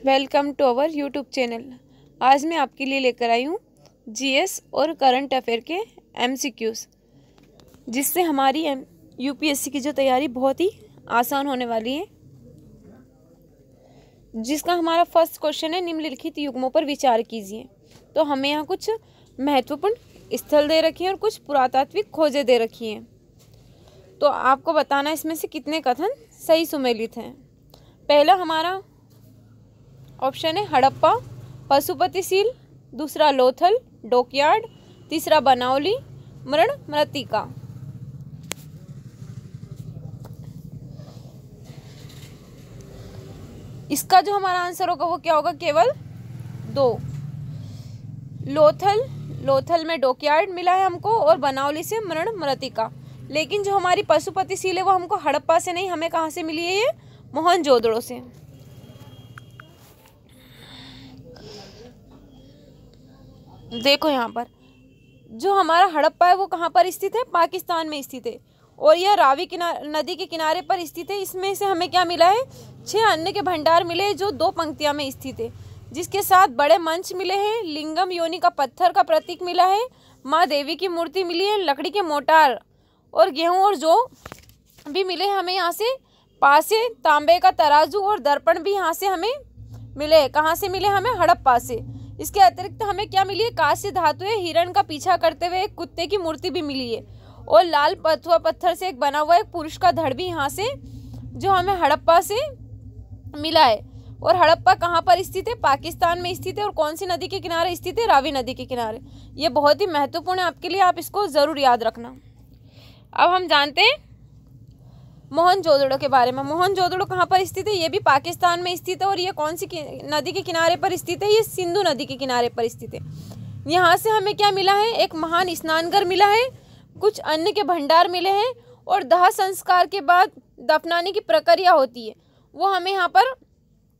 Welcome to our YouTube channel. आज मैं आपके लिए लेकर आई हूँ जीएस और करंट अफेयर के एमसीक्यूज़, जिससे हमारी यूपीएससी की जो तैयारी बहुत ही आसान होने वाली है। जिसका हमारा फर्स्ट क्वेश्चन है, निम्नलिखित युग्मों पर विचार कीजिए। तो हमें यहाँ कुछ महत्वपूर्ण स्थल दे रखे हैं और कुछ पुरातात्विक खोजें दे रखी हैं। तो आपको बताना इसमें से कितने कथन सही सुमेलित हैं। पहला हमारा ऑप्शन है हड़प्पा, पशुपतिशील, दूसरा लोथल डॉकयार्ड, तीसरा बनावली मरण मृत्तिका। इसका जो हमारा आंसर होगा वो क्या होगा, केवल दो। लोथल में डॉकयार्ड मिला है हमको और बनावली से मरण मृत्तिका। लेकिन जो हमारी पशुपतिशील है वो हमको हड़प्पा से नहीं, हमें कहाँ से मिली है, ये मोहनजोदड़ो से। देखो यहाँ पर जो हमारा हड़प्पा है वो कहाँ पर स्थित है, पाकिस्तान में स्थित है और यह रावी नदी के किनारे पर स्थित है। इसमें से हमें क्या मिला है, 6 अन्न के भंडार मिले जो 2 पंक्तियाँ में स्थित है, जिसके साथ बड़े मंच मिले हैं, लिंगम योनि का पत्थर का प्रतीक मिला है, माँ देवी की मूर्ति मिली है, लकड़ी के मोटार और गेहूँ और जौ भी मिले हैं हमें यहाँ से। पासे तांबे का तराजू और दर्पण भी यहाँ से हमें मिले। कहाँ से मिले, हमें हड़प्पा से। इसके अतिरिक्त हमें क्या मिली है, कांस्य धातु है, हिरण का पीछा करते हुए एक कुत्ते की मूर्ति भी मिली है और लाल पथुआ पत्थर से एक बना हुआ एक पुरुष का धड़ भी यहाँ से जो हमें हड़प्पा से मिला है। और हड़प्पा कहाँ पर स्थित है, पाकिस्तान में स्थित है और कौन सी नदी के किनारे स्थित है, रावी नदी के किनारे। ये बहुत ही महत्वपूर्ण है आपके लिए, आप इसको ज़रूर याद रखना। अब हम जानते हैं मोहनजोदड़ो के बारे में। मोहनजोदड़ो कहाँ पर स्थित है, ये भी पाकिस्तान में स्थित है और ये कौन सी नदी के किनारे पर स्थित है, ये सिंधु नदी के किनारे पर स्थित है। यहाँ से हमें क्या मिला है, एक महान स्नानघर मिला है, कुछ अन्न के भंडार मिले हैं और दाह संस्कार के बाद दफनाने की प्रक्रिया होती है वो हमें यहाँ पर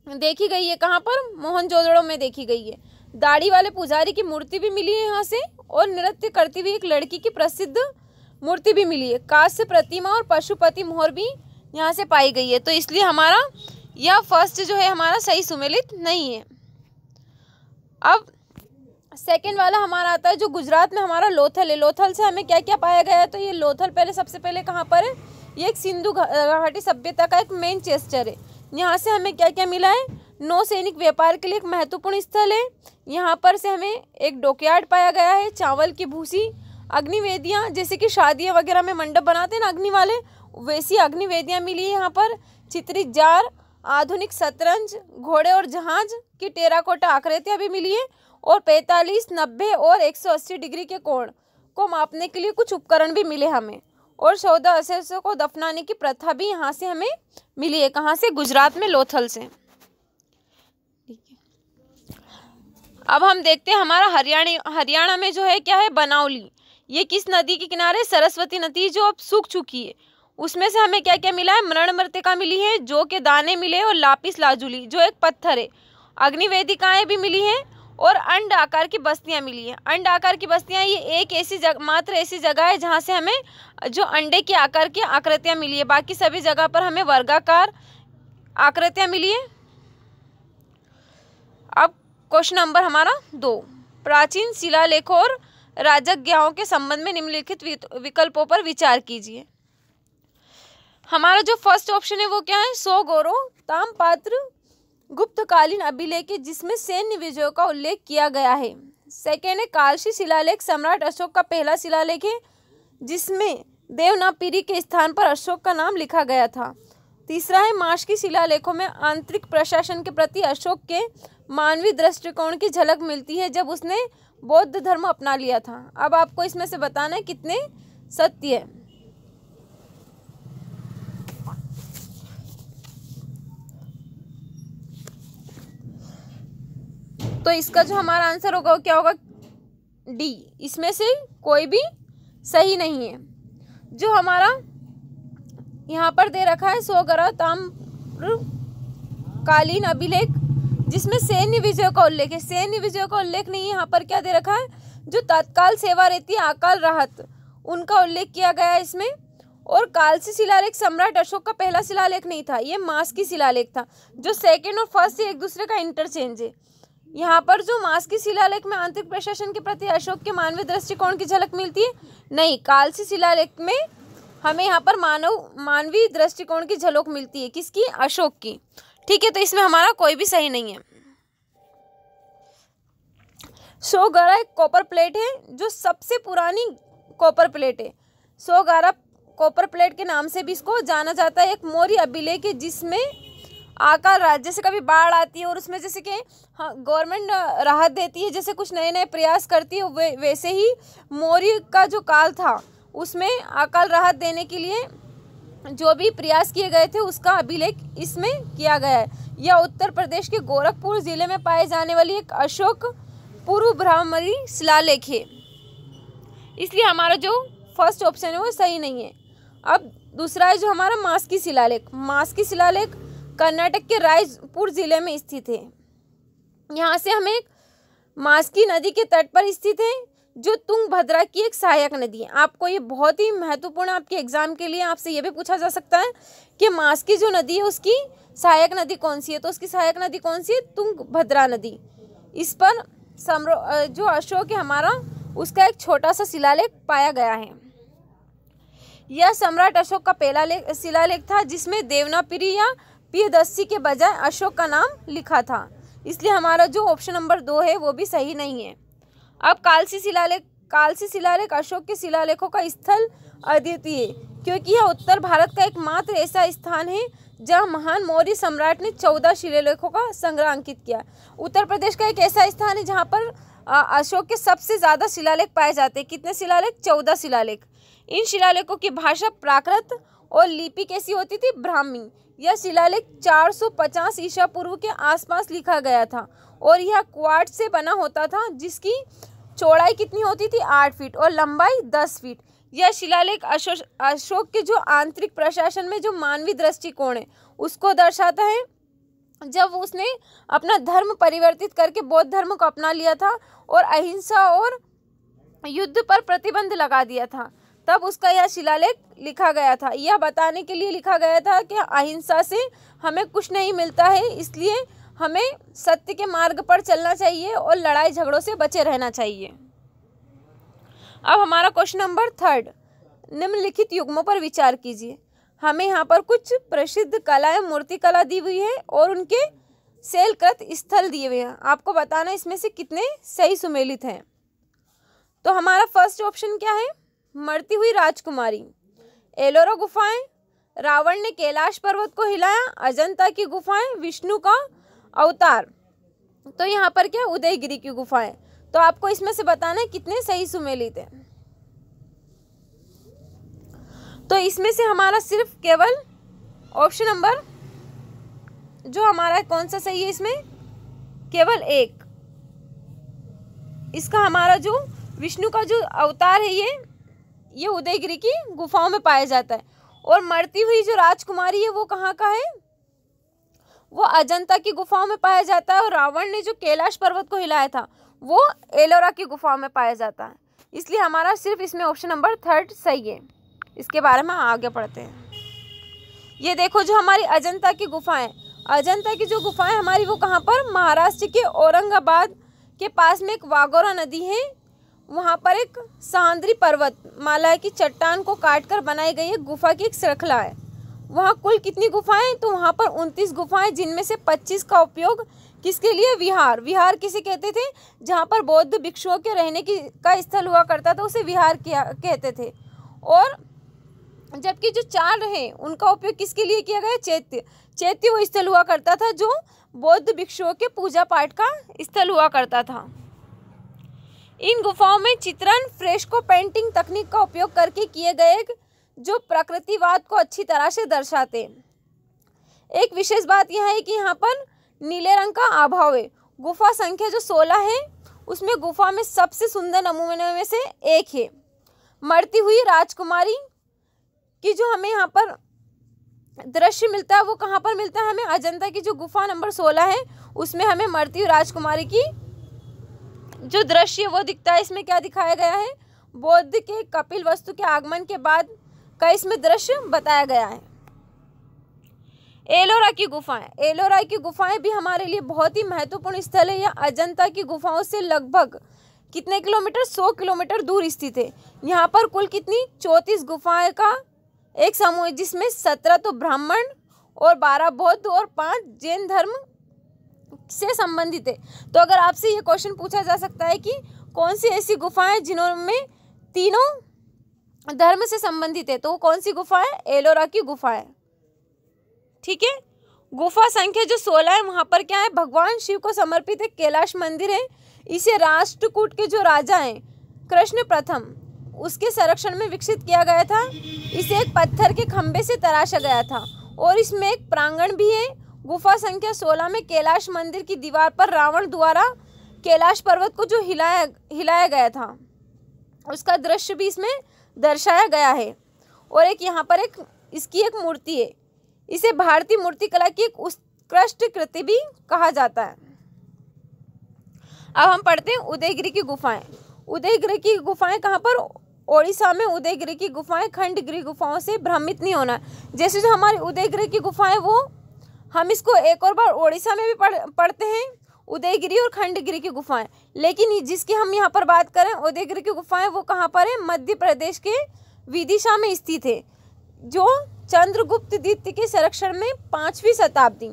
देखी गई है। कहाँ पर, मोहनजोदड़ो में देखी गई है। दाढ़ी वाले पुजारी की मूर्ति भी मिली है यहाँ से और नृत्य करती हुई एक लड़की की प्रसिद्ध मूर्ति भी मिली है। कांस्य प्रतिमा और पशुपति मोहर भी यहाँ से पाई गई है। तो इसलिए हमारा यह फर्स्ट जो है हमारा सही सुमेलित नहीं है। अब सेकंड वाला हमारा आता है जो गुजरात में हमारा लोथल है। लोथल से हमें क्या क्या पाया गया है, तो ये लोथल सबसे पहले कहाँ पर है, ये एक सिंधु घाटी सभ्यता का एक मैनचेस्टर है। यहाँ से हमें क्या क्या मिला है, नौसैनिक व्यापार के लिए एक महत्वपूर्ण स्थल है। यहाँ पर से हमें एक डॉकयार्ड पाया गया है, चावल की भूसी, अग्निवेदियाँ, जैसे कि शादियाँ वगैरह में मंडप बनाते हैं ना अग्नि वाले, वैसी अग्निवेदियाँ मिली है यहाँ पर। चित्रित जार, आधुनिक शतरंज, घोड़े और जहाज की टेराकोटा आकृतियाँ भी मिली है और 45, 90 और 180 डिग्री के कोण को मापने के लिए कुछ उपकरण भी मिले हमें और 14 अवशेषों को दफनाने की प्रथा भी यहाँ से हमें मिली है। कहाँ से, गुजरात में लोथल से। ठीक है, अब हम देखते हैं हमारा हरियाणा में जो है क्या है, बनावली। ये किस नदी के किनारे, सरस्वती नदी जो अब सूख चुकी है। उसमें से हमें क्या क्या मिला है, मरण मृत्तिका मिली है, जौ के दाने मिले और लापिस लाजुली जो एक पत्थर है, अग्निवेदिकाएं भी मिली हैं और अंड आकार की बस्तियां मिली हैं। अंड आकार की बस्तियां ये एक ऐसी मात्र ऐसी जगह है जहां से हमें जो अंडे के आकार की आकृतियां मिली है, बाकी सभी जगह पर हमें वर्गाकार आकृतियां मिली है। अब क्वेश्चन नंबर हमारा 2, प्राचीन शिलालेखों और राजज्ञाओं के संबंध में निम्नलिखित विकल्पों पर विचार कीजिए। हमारा जो फर्स्ट ऑप्शन है वो क्या है, सोगोरो ताम्रपात्र गुप्तकालीन अभिलेख है जिसमें सैन्य विजयों का उल्लेख किया गया है। सेकेंड है कालशी शिलालेख, सम्राट अशोक का पहला शिलालेख है जिसमें देवनागरी के स्थान पर अशोक का नाम लिखा गया था। तीसरा है माशकी शिलालेखों में आंतरिक प्रशासन के प्रति अशोक के मानवीय दृष्टिकोण की झलक मिलती है जब उसने बौद्ध धर्म अपना लिया था। अब आपको इसमें से बताना है कितने सत्य है। तो इसका जो हमारा आंसर होगा वो क्या होगा, डी। इसमें से कोई भी सही नहीं है। जो हमारा यहाँ पर दे रखा है सोगरा ताम्रकालीन अभिलेख जिसमें सैन्य विजयों का उल्लेख है, सैन्य विजयों का उल्लेख नहीं है। यहाँ पर क्या दे रखा है, जो तत्काल सेवा रहती है, अकाल राहत, उनका उल्लेख किया गया है इसमें। और कालसी शिलालेख सम्राट अशोक का पहला शिलालेख नहीं था, ये मास्की शिलालेख था, जो सेकंड और फर्स्ट से एक दूसरे का इंटरचेंज है। यहाँ पर जो मास्की शिलालेख में आंतरिक प्रशासन के प्रति अशोक के मानवीय दृष्टिकोण की झलक मिलती है, नहीं, कालसी शिलालेख में हमें यहाँ पर मानवीय दृष्टिकोण की झलक मिलती है, किसकी? अशोक की। ठीक है, तो इसमें हमारा कोई भी सही नहीं है। सोगारा एक कॉपर प्लेट है, जो सबसे पुरानी कॉपर प्लेट है। सोगारा कॉपर प्लेट के नाम से भी इसको जाना जाता है। एक मौर्य अभिलेख है जिसमें आकार राज्य, जैसे कभी बाढ़ आती है और उसमें जैसे कि गवर्नमेंट राहत देती है, जैसे कुछ नए नए प्रयास करती है, वैसे ही मौर्य का जो काल था उसमें अकाल राहत देने के लिए जो भी प्रयास किए गए थे उसका अभिलेख इसमें किया गया है। यह उत्तर प्रदेश के गोरखपुर जिले में पाए जाने वाली एक अशोक पूर्व ब्राह्मणी शिलालेख है, इसलिए हमारा जो फर्स्ट ऑप्शन है वो सही नहीं है। अब दूसरा है जो हमारा मास्की शिलालेख। मास्की शिलालेख कर्नाटक के रायपुर जिले में स्थित है। यहाँ से हमें मास्की नदी के तट पर स्थित है, जो तुंगभद्रा की एक सहायक नदी है। आपको ये बहुत ही महत्वपूर्ण, आपके एग्जाम के लिए आपसे ये भी पूछा जा सकता है कि मास्की जो नदी है उसकी सहायक नदी कौन सी है, तो उसकी सहायक नदी कौन सी है? तुंगभद्रा नदी। इस पर जो अशोक है हमारा, उसका एक छोटा सा शिलालेख पाया गया है। यह सम्राट अशोक का पहला शिलालेख था जिसमें देवनागरी या पियदस्सी के बजाय अशोक का नाम लिखा था, इसलिए हमारा जो ऑप्शन नंबर 2 है वो भी सही नहीं है। अब कालसी शिलालेख अशोक के शिलालेखों का स्थल अद्वितीय है, क्योंकि यह उत्तर भारत का एकमात्र ऐसा स्थान है जहां महान मौर्य सम्राट ने 14 शिलालेखों का संग्रह अंकित किया। उत्तर प्रदेश का एक ऐसा स्थान है जहां पर अशोक के सबसे ज़्यादा शिलालेख पाए जाते हैं। कितने शिलालेख? 14 शिलालेख। इन शिलालेखों की भाषा प्राकृत और लिपि कैसी होती थी? ब्राह्मी। यह शिलालेख 450 ईसा पूर्व के आसपास लिखा गया था और यह क्वार्ट्ज से बना होता था, जिसकी चौड़ाई कितनी होती थी? 8 फीट और लंबाई 10 फीट। यह शिलालेख अशोक के जो आंतरिक प्रशासन में जो मानवीय दृष्टिकोण है उसको दर्शाता है। जब उसने अपना धर्म परिवर्तित करके बौद्ध धर्म को अपना लिया था और अहिंसा और युद्ध पर प्रतिबंध लगा दिया था, तब उसका यह शिलालेख लिखा गया था। यह बताने के लिए लिखा गया था कि अहिंसा से हमें कुछ नहीं मिलता है, इसलिए हमें सत्य के मार्ग पर चलना चाहिए और लड़ाई झगड़ों से बचे रहना चाहिए। अब हमारा क्वेश्चन नंबर 3, निम्नलिखित युग्मों पर विचार कीजिए। हमें यहाँ पर कुछ प्रसिद्ध कलाएं, मूर्ति कला दी हुई है और उनके शैलकृत स्थल दिए हुए हैं। आपको बताना इसमें से कितने सही सुमेलित हैं। तो हमारा फर्स्ट ऑप्शन क्या है? मरती हुई राजकुमारी, एलोरा गुफाएं, रावण ने कैलाश पर्वत को हिलाया, अजंता की गुफाएं, विष्णु का अवतार। तो यहाँ पर क्या? उदयगिरी की गुफाएं। तो आपको इसमें से बताना है कितने सही सुमेलित हैं। तो इसमें से हमारा सिर्फ केवल ऑप्शन नंबर जो हमारा कौन सा सही है, इसमें केवल 1। इसका हमारा जो विष्णु का जो अवतार है ये उदयगिरी की गुफाओं में पाया जाता है। और मरती हुई जो राजकुमारी है वो कहाँ का है? वो अजंता की गुफाओं में पाया जाता है। और रावण ने जो कैलाश पर्वत को हिलाया था वो एलोरा की गुफाओं में पाया जाता है। इसलिए हमारा सिर्फ इसमें ऑप्शन नंबर 3 सही है। इसके बारे में आगे पढ़ते हैं। ये देखो जो हमारी अजंता की गुफाएं, अजंता की जो गुफाएं हमारी वो कहाँ पर? महाराष्ट्र के औरंगाबाद के पास में एक वागोरा नदी है, वहाँ पर एक सांद्री पर्वत माला की चट्टान को काटकर बनाई गई एक गुफा की एक श्रृंखला है। वहाँ कुल कितनी गुफाएं? तो वहाँ पर 29 गुफाएं, जिनमें से 25 का उपयोग किसके लिए? विहार। विहार किसे कहते थे? जहाँ पर बौद्ध भिक्षुओं के रहने का स्थल हुआ करता था उसे विहार कहते थे। और जबकि जो 4 रहे उनका उपयोग किसके लिए किया गया? चैत्य। चैत्य वो स्थल हुआ करता था जो बौद्ध भिक्षुओं के पूजा पाठ का स्थल हुआ करता था। इन गुफाओं में चित्रण, फ्रेस्को पेंटिंग तकनीक का उपयोग करके किए गए जो प्रकृतिवाद को अच्छी तरह से दर्शाते हैं। एक विशेष बात यह है कि यहाँ पर नीले रंग का अभाव है। गुफा संख्या जो 16 है उसमें गुफा में सबसे सुंदर नमूने में से एक है। मरती हुई राजकुमारी की जो हमें यहाँ पर दृश्य मिलता है वो कहाँ पर मिलता है? हमें अजंता की जो गुफा नंबर 16 है उसमें हमें मरती हुई राजकुमारी की जो दृश्य वो दिखता है। इसमें क्या दिखाया गया है? बौद्ध के कपिल वस्तु के आगमन के बाद का इसमें दृश्य बताया गया है। एलोरा की गुफाएं, एलोरा की गुफाएं भी हमारे लिए बहुत ही महत्वपूर्ण स्थल है। यह अजंता की गुफाओं से लगभग कितने किलोमीटर, 100 किलोमीटर दूर स्थित है। यहाँ पर कुल कितनी 34 गुफाएं का एक समूह है, जिसमें 17 तो ब्राह्मण और 12 बौद्ध और 5 जैन धर्म से संबंधित है। तो अगर आपसे ये क्वेश्चन पूछा जा सकता है कि कौन सी ऐसी गुफाएं जिनमें तीनों धर्म से संबंधित है, तो वो कौन सी गुफा है? एलोरा की गुफा है। ठीक है। गुफा संख्या जो 16 है, वहां पर क्या है? भगवान शिव को समर्पित एक कैलाश मंदिर है। इसे राष्ट्रकूट के जो राजा हैं कृष्ण प्रथम, उसके संरक्षण में विकसित किया गया था। इसे एक पत्थर के खंभे से तराशा गया था और इसमें एक प्रांगण भी है। गुफा संख्या 16 में कैलाश मंदिर की दीवार पर रावण द्वारा कैलाश पर्वत को जो हिलाया गया था, उसका दृश्य भी इसमें दर्शाया गया है। और एक यहाँ पर इसकी एक मूर्ति है। इसे भारतीय मूर्तिकला की एक उत्कृष्ट कृति भी कहा जाता है। अब हम पढ़ते हैं उदयगिरी की गुफाएं। उदयगिरी की गुफाएं कहाँ पर? ओडिशा में। उदयगिरी की गुफाएं खंडगिरी गुफाओं से भ्रमित नहीं होना। जैसे जो हमारी उदयगिरी की गुफाएं, वो हम इसको एक और बार ओडिशा में भी पढ़ते हैं, उदयगिरी और खंडगिरी की गुफाएं। लेकिन जिसकी हम यहाँ पर बात करें उदयगिरी की गुफाएं, वो कहाँ पर है? मध्य प्रदेश के विदिशा में स्थित है, जो चंद्रगुप्त द्वितीय के संरक्षण में 5वीं शताब्दी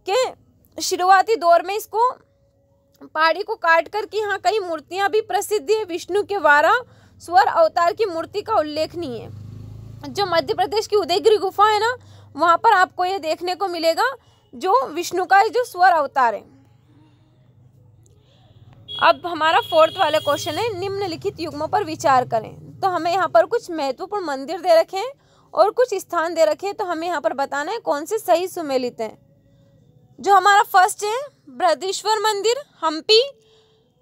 के शुरुआती दौर में इसको पहाड़ी को काट कर की यहाँ कई मूर्तियां भी प्रसिद्ध है। विष्णु के 12 स्वर अवतार की मूर्ति का उल्लेखनीय है। जो मध्य प्रदेश की उदयगिरी गुफा है ना, वहां पर आपको ये देखने को मिलेगा जो विष्णु का जो स्वर अवतार है। अब हमारा 4th वाला क्वेश्चन है, निम्नलिखित युग्मों पर विचार करें। तो हमें यहाँ पर कुछ महत्वपूर्ण मंदिर दे रखे हैं और कुछ स्थान दे रखे हैं, तो हमें यहाँ पर बताना है कौन से सही सुमेलित हैं। जो हमारा फर्स्ट है बृहदीश्वर मंदिर हम्पी,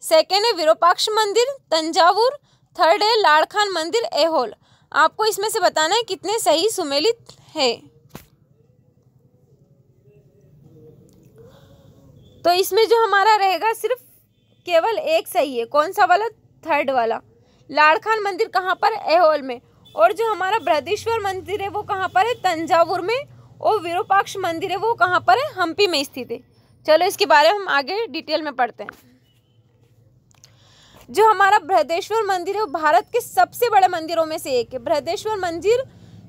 सेकेंड है विरूपाक्ष मंदिर तंजावुर, थर्ड है लाड़खान मंदिर ऐहोल। आपको इसमें से बताना है कितने सही सुमेलित है। तो इसमें जो हमारा रहेगा सिर्फ केवल एक सही है। कौन सा वाला? 3rd वाला। लाड़खान मंदिर कहाँ पर? ऐहोल में। और जो हमारा बृहदीश्वर मंदिर है वो कहाँ पर है? तंजावुर में। और विरूपाक्ष मंदिर है वो कहाँ पर है? हम्पी में स्थित है। चलो इसके बारे में हम आगे डिटेल में पढ़ते हैं। जो हमारा बृहदेश्वर मंदिर है वो भारत के सबसे बड़े मंदिरों में से एक है। बृहदेश्वर मंदिर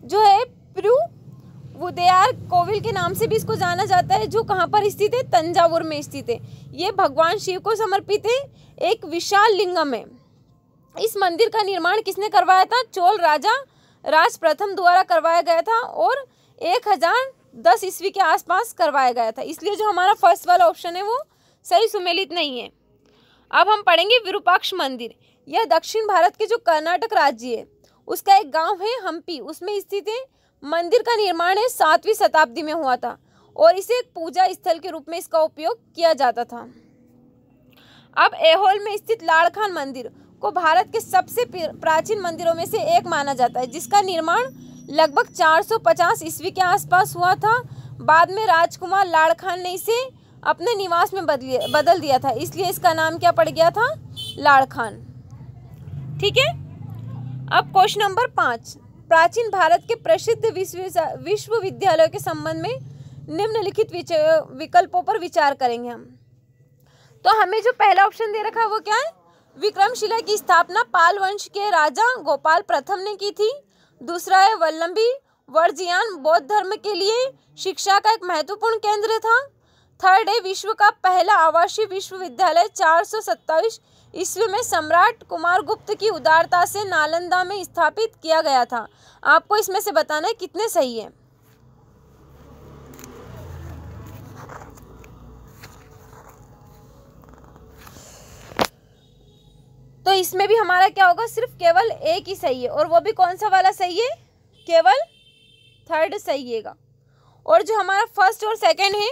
जो है तिरुवुदैयार कोविल के नाम से भी इसको जाना जाता है, जो कहाँ पर स्थित है? तंजावुर में स्थित है। ये भगवान शिव को समर्पित है, एक विशाल लिंगम है। इस मंदिर का निर्माण किसने करवाया था? चोल राजा राज प्रथम द्वारा करवाया गया था और 1010 ईस्वी के आसपास करवाया गया था। इसलिए जो हमारा फर्स्ट वाला ऑप्शन है वो सही सुमेलित नहीं है। अब हम पढ़ेंगे विरूपाक्ष मंदिर। यह दक्षिण भारत के जो कर्नाटक राज्य है उसका एक गांव है हम्पी, उसमें स्थित है। मंदिर का निर्माण है 7वीं शताब्दी में हुआ था और इसे एक पूजा स्थल के रूप में इसका उपयोग किया जाता था। अब ऐहोल में स्थित लाड़खान मंदिर को भारत के सबसे प्राचीन मंदिरों में से एक माना जाता है, जिसका निर्माण लगभग 450 ईस्वी के आसपास हुआ था। बाद में राजकुमार लाड़खान ने इसे अपने निवास में बदल दिया था, इसलिए इसका नाम क्या पड़ गया था? लाड़खान। ठीक है। अब क्वेश्चन नंबर 5, प्राचीन भारत के प्रसिद्ध विश्वविद्यालयों के संबंध में निम्नलिखित विकल्पों पर विचार करेंगे हम। तो हमें जो पहला ऑप्शन दे रखा है वो क्या है? विक्रमशिला की स्थापना पाल वंश के राजा गोपाल प्रथम ने की थी। दूसरा है वल्लभी वर्जियान बौद्ध धर्म के लिए शिक्षा का एक महत्वपूर्ण केंद्र था। थर्ड है विश्व का पहला आवासीय विश्वविद्यालय 427 ईस्वी में सम्राट कुमारगुप्त की उदारता से नालंदा में स्थापित किया गया था। आपको इसमें से बताना है कितने सही है। तो इसमें भी हमारा क्या होगा? सिर्फ केवल एक ही सही है, और वो भी कौन सा वाला सही है? केवल 3rd सही है। और जो हमारा फर्स्ट और सेकंड है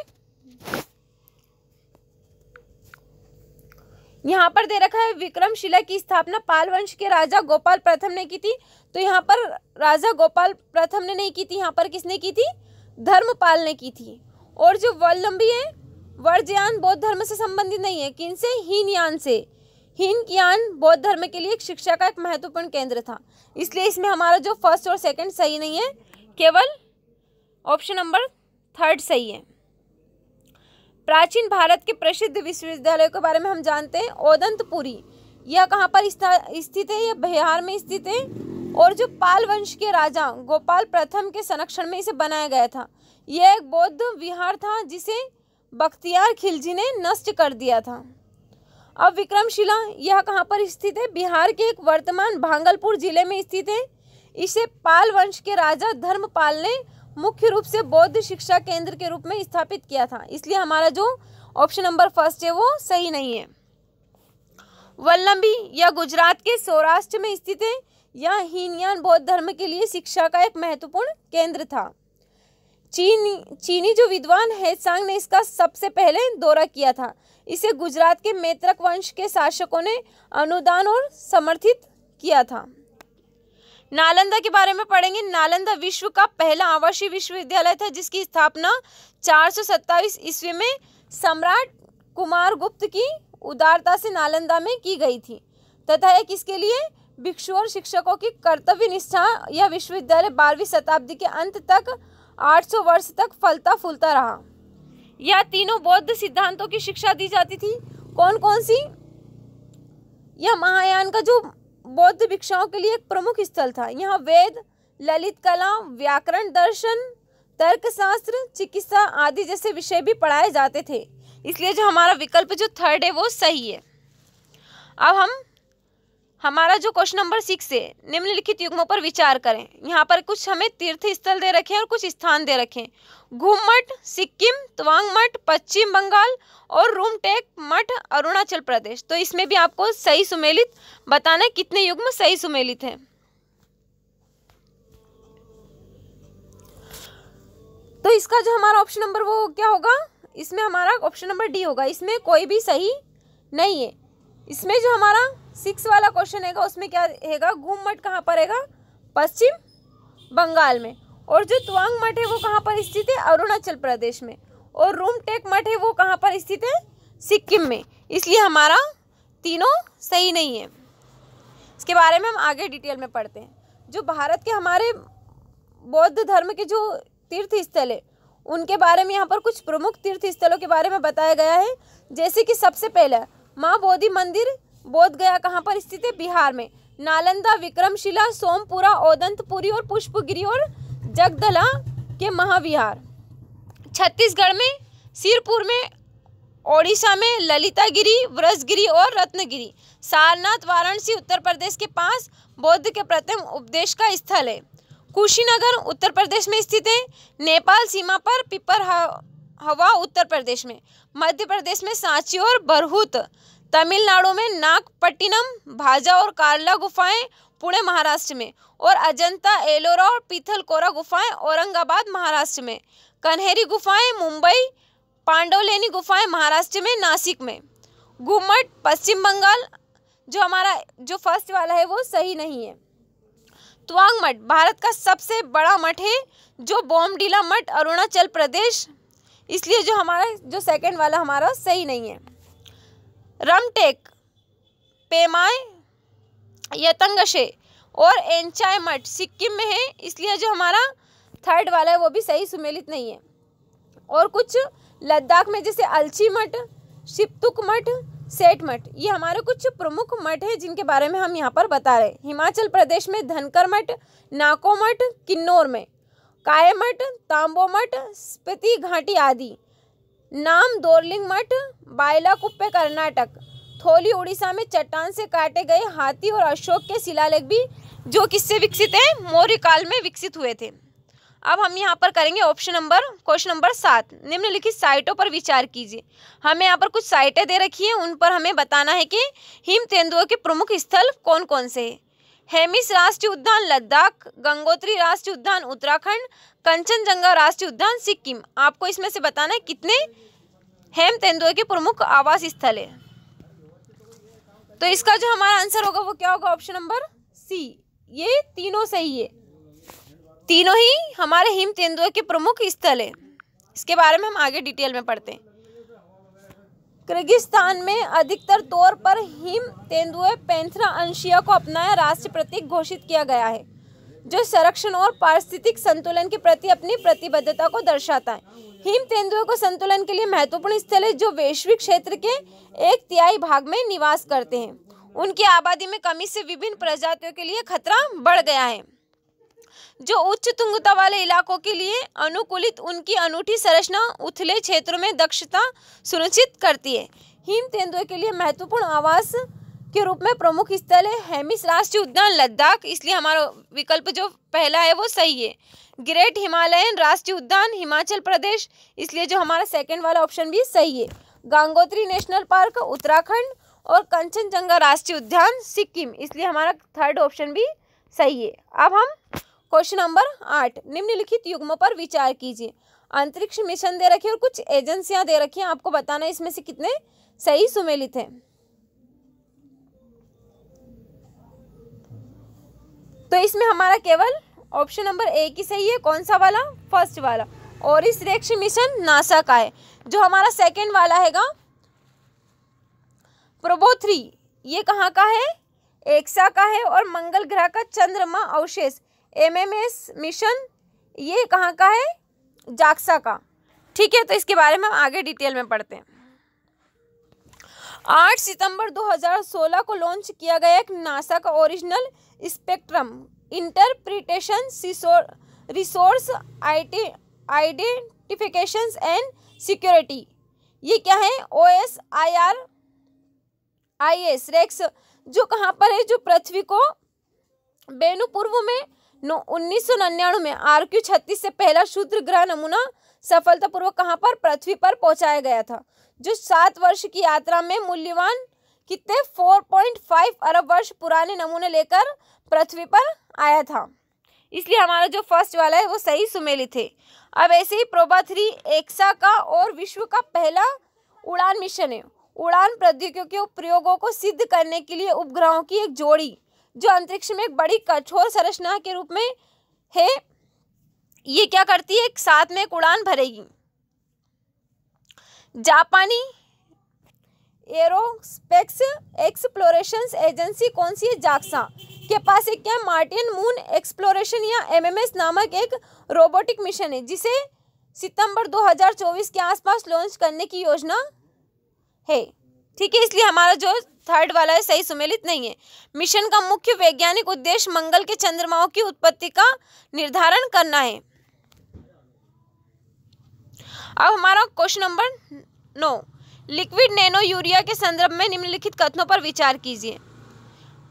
यहाँ पर दे रखा है विक्रमशिला की स्थापना पाल वंश के राजा गोपाल प्रथम ने की थी। तो यहाँ पर राजा गोपाल प्रथम ने नहीं की थी, यहाँ पर किसने की थी? धर्मपाल ने की थी। और जो वल्लभी है वर्जयान बौद्ध धर्म से संबंधित नहीं है, किनसे? हीनयान से। हीनकियान बौद्ध धर्म के लिए एक शिक्षा का एक महत्वपूर्ण केंद्र था, इसलिए इसमें हमारा जो फर्स्ट और सेकंड सही नहीं है, केवल ऑप्शन नंबर थर्ड सही है। प्राचीन भारत के प्रसिद्ध विश्वविद्यालयों के बारे में हम जानते हैं। ओदंतपुरी, यह कहाँ पर स्थित है? यह बिहार में स्थित है। और जो पाल वंश के राजा गोपाल प्रथम के संरक्षण में इसे बनाया गया था। यह एक बौद्ध विहार था जिसे बख्तियार खिलजी ने नष्ट कर दिया था। अब विक्रमशिला, यह कहाँ पर स्थित है? बिहार के एक वर्तमान भागलपुर जिले में स्थित है। इसे पाल वंश के राजा धर्मपाल ने मुख्य रूप से बौद्ध शिक्षा केंद्र के रूप में स्थापित किया था, इसलिए हमारा जो ऑप्शन नंबर फर्स्ट है वो सही नहीं है। वल्लभी, यह गुजरात के सौराष्ट्र में स्थित है। यह हीनयान बौद्ध धर्म के लिए शिक्षा का एक महत्वपूर्ण केंद्र था। चीनी जो विद्वान हेत्सांग ने इसका सबसे पहले दौरा किया था। इसे गुजरात के मैत्रक वंश के शासकों ने अनुदान और समर्थित किया था। नालंदा के बारे में पढ़ेंगे। नालंदा विश्व का पहला आवासीय विश्वविद्यालय था जिसकी स्थापना 427 ईस्वी में सम्राट कुमारगुप्त की उदारता से नालंदा में की गई थी तथा एक इसके लिए भिक्षुओं और शिक्षकों की कर्तव्य निष्ठा। यह विश्वविद्यालय 12वीं शताब्दी के अंत तक 800 वर्ष तक फलता फूलता रहा। यह तीनों बौद्ध सिद्धांतों की शिक्षा दी जाती थी। कौन कौन सी? यह महायान का जो बौद्ध भिक्षुओं के लिए एक प्रमुख स्थल था। यहाँ वेद, ललित कला, व्याकरण, दर्शन, तर्कशास्त्र, चिकित्सा आदि जैसे विषय भी पढ़ाए जाते थे, इसलिए जो हमारा विकल्प जो थर्ड है वो सही है। अब हमारा जो क्वेश्चन नंबर 6 है, निम्नलिखित युग्मों पर विचार करें। यहाँ पर कुछ हमें तीर्थ स्थल दे रखे हैं और कुछ स्थान दे रखे हैं। घूम मठ सिक्किम, तवांग मठ पश्चिम बंगाल और रूमटेक मठ अरुणाचल प्रदेश। तो इसमें भी आपको सही सुमेलित बताना है कितने युग्म सही सुमेलित हैं। तो इसका जो हमारा ऑप्शन नंबर वो क्या होगा? इसमें हमारा ऑप्शन नंबर डी होगा। इसमें कोई भी सही नहीं है। इसमें जो हमारा 6 वाला क्वेश्चन है उसमें क्या रहेगा? घूम मठ कहाँ पर रहेगा? पश्चिम बंगाल में। और जो तवांग मठ है वो कहाँ पर स्थित है? अरुणाचल प्रदेश में। और रूमटेक मठ है वो कहाँ पर स्थित है? सिक्किम में। इसलिए हमारा तीनों सही नहीं है। इसके बारे में हम आगे डिटेल में पढ़ते हैं। जो भारत के हमारे बौद्ध धर्म के जो तीर्थ स्थल है उनके बारे में यहाँ पर कुछ प्रमुख तीर्थ स्थलों के बारे में बताया गया है। जैसे कि सबसे पहला माँ बोधि मंदिर बोध गया कहाँ पर स्थित है? बिहार में। नालंदा, विक्रमशिला, सोमपुरा, ओदंतपुरी और पुष्पगिरी और जगदला के महाविहार। छत्तीसगढ़ में सिरपुर में, ओडिशा में ललितागिरी, व्रजगिरी और रत्नगिरी। सारनाथ, वाराणसी उत्तर प्रदेश के पास बौद्ध के प्रथम उपदेश का स्थल है। कुशीनगर उत्तर प्रदेश में स्थित है। नेपाल सीमा पर पिपर हवा उत्तर प्रदेश में। मध्य प्रदेश में सांची और बरहुत। तमिलनाडु में नागपट्टिनम, भाजा और कार्ला गुफाएं पुणे महाराष्ट्र में। और अजंता, एलोरा और पीथलकोरा गुफाएं औरंगाबाद महाराष्ट्र में। कन्हेरी गुफाएं मुंबई, पांडवलेनी गुफाएं महाराष्ट्र में, नासिक में। घुमट पश्चिम बंगाल। जो हमारा जो फर्स्ट वाला है वो सही नहीं है। तवांग मठ भारत का सबसे बड़ा मठ है जो बोमडीला मठ अरुणाचल प्रदेश, इसलिए जो हमारा जो सेकंड वाला हमारा सही नहीं है। रमटेक, पेमाय, यतंगशे और एंचाय मठ सिक्किम में है, इसलिए जो हमारा थर्ड वाला है वो भी सही सुमेलित नहीं है। और कुछ लद्दाख में जैसे अलची मठ, शिप्तुक मठ, सेठ मठ, ये हमारे कुछ प्रमुख मठ हैं जिनके बारे में हम यहाँ पर बता रहे हैं। हिमाचल प्रदेश में धनकर मठ, नाको मठ, किन्नौर में काय मठ, तांबो मठ, स्पीति घाटी आदि। नाम दोरलिंग मठ, बायलाकुप्पे कर्नाटक। थोली उड़ीसा में चट्टान से काटे गए हाथी और अशोक के शिलालेख भी जो किससे विकसित है? मौर्य काल में विकसित हुए थे। अब हम यहाँ पर करेंगे क्वेश्चन नंबर 7। निम्नलिखित साइटों पर विचार कीजिए। हमें यहाँ पर कुछ साइटें दे रखी हैं, उन पर हमें बताना है कि हिम तेंदुओं के प्रमुख स्थल कौन कौन से हैं। हेमिस राष्ट्रीय उद्यान लद्दाख, गंगोत्री राष्ट्रीय उद्यान उत्तराखंड, कंचनजंगा राष्ट्रीय उद्यान सिक्किम। आपको इसमें से बताना है कितने हेम तेंदुओं के प्रमुख आवास स्थल है। तो इसका जो हमारा आंसर होगा वो क्या होगा? Option number C. ये तीनों सही है, तीनों ही हमारे हिम तेंदुओं के प्रमुख स्थल है। इसके बारे में हम आगे डिटेल में पढ़ते हैं। किर्गिस्तान में अधिकतर तौर पर हिम तेंदुए पैंथेरा अंशिया को अपनाया राष्ट्रीय प्रतीक घोषित किया गया है, जो संरक्षण और पारिस्थितिक संतुलन के प्रति अपनी प्रतिबद्धता को दर्शाता है। हिम तेंदुए को संतुलन के लिए महत्वपूर्ण स्थल है, जो वैश्विक क्षेत्र के 1/3 भाग में निवास करते हैं। उनकी आबादी में कमी से विभिन्न प्रजातियों के लिए खतरा बढ़ गया है, जो उच्च तुंगता वाले इलाकों के लिए अनुकूलित उनकी अनूठी संरचना उथले क्षेत्रों में दक्षता सुनिश्चित करती है। हिम तेंदुए के लिए महत्वपूर्ण आवास के रूप में प्रमुख स्थल है हेमिस राष्ट्रीय उद्यान लद्दाख, इसलिए हमारा विकल्प जो पहला है वो सही है। ग्रेट हिमालयन राष्ट्रीय उद्यान हिमाचल प्रदेश, इसलिए जो हमारा सेकंड वाला ऑप्शन भी सही है। गंगोत्री नेशनल पार्क उत्तराखंड और कंचनजंगा राष्ट्रीय उद्यान सिक्किम, इसलिए हमारा थर्ड ऑप्शन भी सही है। अब हम क्वेश्चन नंबर 8, निम्नलिखित युग्मों पर विचार कीजिए। अंतरिक्ष मिशन दे रखी है और कुछ एजेंसियां दे रखी हैं, आपको बताना है इसमें से कितने सही सुमेलित हैं। तो इसमें हमारा केवल ऑप्शन नंबर ए की सही है। कौन सा वाला? फर्स्ट वाला। ओरिस रेक्स मिशन नासा का है। जो हमारा सेकंड वाला हैगा प्रोबो 3, ये कहाँ का है? एक्सा का है। और मंगल ग्रह का चंद्रमा अवशेष MMS मिशन, ये कहाँ का है? जाक्सा का। ठीक है, तो इसके बारे में हम आगे डिटेल में पढ़ते हैं। 8 सितंबर 2016 को लॉन्च किया गया एक नासा का original spectrum interpretation resource identification and security, ये क्या है? OSIRIS रेक्स, जो कहाँ पर है? जो पृथ्वी को बेनु पूर्व में 1999 में RQ-36 से पहला क्षुद्र ग्रह नमूना सफलतापूर्वक कहाँ पर? पृथ्वी पर पहुंचाया गया था, जो 7 वर्ष की यात्रा में मूल्यवान कितने 4.5 अरब वर्ष पुराने नमूने लेकर पृथ्वी पर आया था। इसलिए हमारा जो फर्स्ट वाला है वो सही सुमेलित है। अब ऐसे ही प्रोबा 3 एक्सा का और विश्व का पहला उड़ान मिशन है। उड़ान प्रौद्योगिकियों के प्रयोगों को सिद्ध करने के लिए उपग्रहों की एक जोड़ी जो अंतरिक्ष में एक बड़ी कठोर संरचना के रूप में है, ये क्या करती है? एक साथ में एक उड़ान भरेगी। जापानी एरोस्पेस एक्सप्लोरेशन एजेंसी कौन सी है? जाक्सा के पास एक क्या? मार्टियन मून एक्सप्लोरेशन या MMS नामक एक रोबोटिक मिशन है, जिसे सितंबर 2024 के आसपास लॉन्च करने की योजना है। ठीक है, इसलिए हमारा जो थर्ड वाला है सही सुमेलित नहीं है। मिशन का मुख्य वैज्ञानिक उद्देश्य मंगल के चंद्रमाओं की उत्पत्ति का निर्धारण करना है। अब हमारा question number 9, liquid nano urea के संदर्भ में निम्नलिखित कथनों पर विचार कीजिए।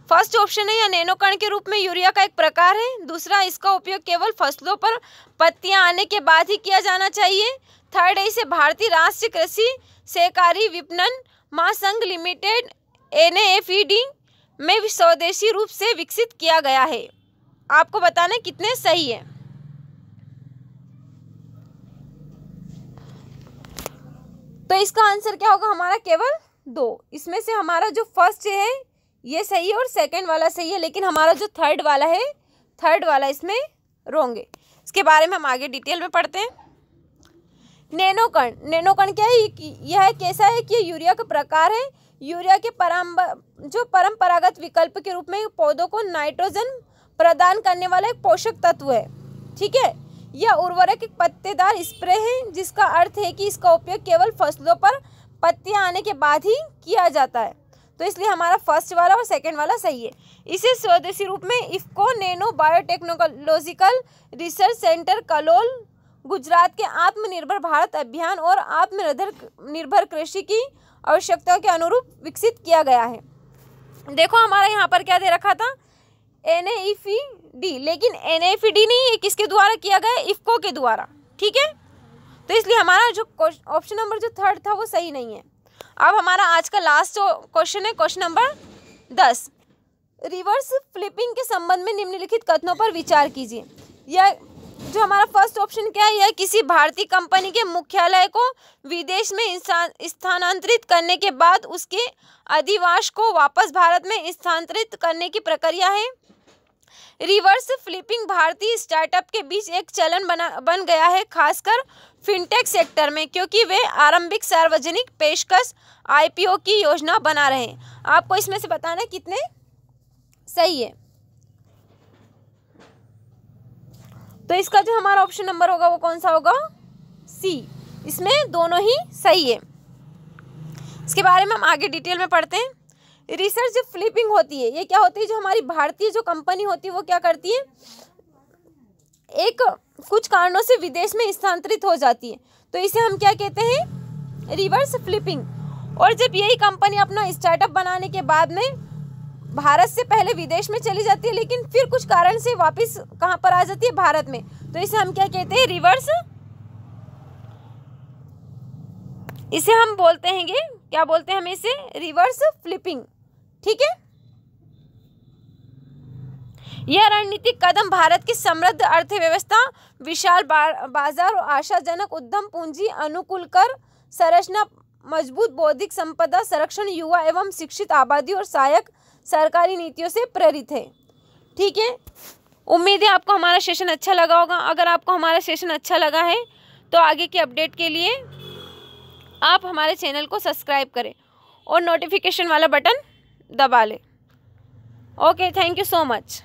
फर्स्ट ऑप्शन है, यह नैनो कण के रूप में यूरिया का एक प्रकार है। दूसरा, इसका उपयोग केवल फसलों पर पत्तियां आने के बाद ही किया जाना चाहिए। थर्ड है, इसे भारतीय राष्ट्रीय कृषि सहकारी विपणन महासंघ लिमिटेड NAFED में स्वदेशी रूप से विकसित किया गया है। आपको बताना कितने सही है। तो इसका आंसर क्या होगा? हमारा केवल 2। इसमें से हमारा जो फर्स्ट है ये सही है और सेकंड वाला सही है, लेकिन हमारा जो थर्ड वाला है, थर्ड वाला इसमें रॉन्ग है। इसके बारे में हम आगे डिटेल में पढ़ते हैं। नैनो कण, नैनो कण क्या है? यह कैसा है कि यूरिया का प्रकार है। यूरिया के परंपरागत विकल्प के रूप में पौधों को नाइट्रोजन प्रदान करने वाला एक पोषक तत्व है। ठीक है, यह उर्वरक एक पत्तेदार स्प्रे है, जिसका अर्थ है कि इसका उपयोग केवल फसलों पर पत्तियां आने के बाद ही किया जाता है। तो इसलिए हमारा फर्स्ट वाला और सेकंड वाला सही है। इसे स्वदेशी रूप में IFFCO nano biotechnological research centre Kalol, Gujarat के आत्मनिर्भर भारत अभियान और आत्मनिर्भर कृषि की आवश्यकताओं के अनुरूप विकसित किया गया है। देखो हमारा यहाँ पर क्या दे रखा था? NAFED, लेकिन NAFED नहीं है, किसके द्वारा किया गया? इफ्को के द्वारा। ठीक है, तो इसलिए हमारा जो ऑप्शन नंबर जो थर्ड था वो सही नहीं है। अब हमारा आज का लास्ट क्वेश्चन है, क्वेश्चन नंबर 10, रिवर्स फ्लिपिंग के संबंध में निम्नलिखित कथनों पर विचार कीजिए। यह जो हमारा फर्स्ट ऑप्शन क्या है? यह किसी भारतीय कंपनी के मुख्यालय को विदेश में स्थानांतरित करने के बाद उसके अधिवास को वापस भारत में स्थानांतरित करने की प्रक्रिया है। रिवर्स फ्लिपिंग भारतीय स्टार्टअप के बीच एक चलन बन गया है, खासकर फिनटेक सेक्टर में, क्योंकि वे आरंभिक सार्वजनिक पेशकश IPO की योजना बना रहे हैं। आपको इसमें से बताना कितने सही है। तो इसका जो हमारा ऑप्शन नंबर होगा वो कौन सा होगा? C। इसमें दोनों ही सही है। इसके बारे में हम आगे डिटेल में पढ़ते हैं। रिसर्च फ्लिपिंग होती है, ये क्या होती है? जो हमारी भारतीय जो कंपनी होती है वो क्या करती है, एक कुछ कारणों से विदेश में स्थानांतरित हो जाती है, तो इसे हम क्या कहते हैं? Reverse flipping. और जब यही कंपनी अपना स्टार्टअप बनाने के बाद में भारत से पहले विदेश में चली जाती है, लेकिन फिर कुछ कारण से वापस कहाँ पर आ जाती है? भारत में, तो इसे हम क्या कहते हैं? रिवर्स। इसे हम बोलते हैं, क्या बोलते हैं हम इसे? Reverse flipping. ठीक है। यह रणनीतिक कदम भारत की समृद्ध अर्थव्यवस्था, विशाल बाजार और आशाजनक उद्यम पूंजी अनुकूल कर संरचना, मजबूत बौद्धिक संपदा संरक्षण, युवा एवं शिक्षित आबादी और सहायक सरकारी नीतियों से प्रेरित है। ठीक है। उम्मीद है आपको हमारा सेशन अच्छा लगा होगा। अगर आपको हमारा सेशन अच्छा लगा है तो आगे की अपडेट के लिए आप हमारे चैनल को सब्सक्राइब करें और नोटिफिकेशन वाला बटन दबा लें। Okay, thank you so much.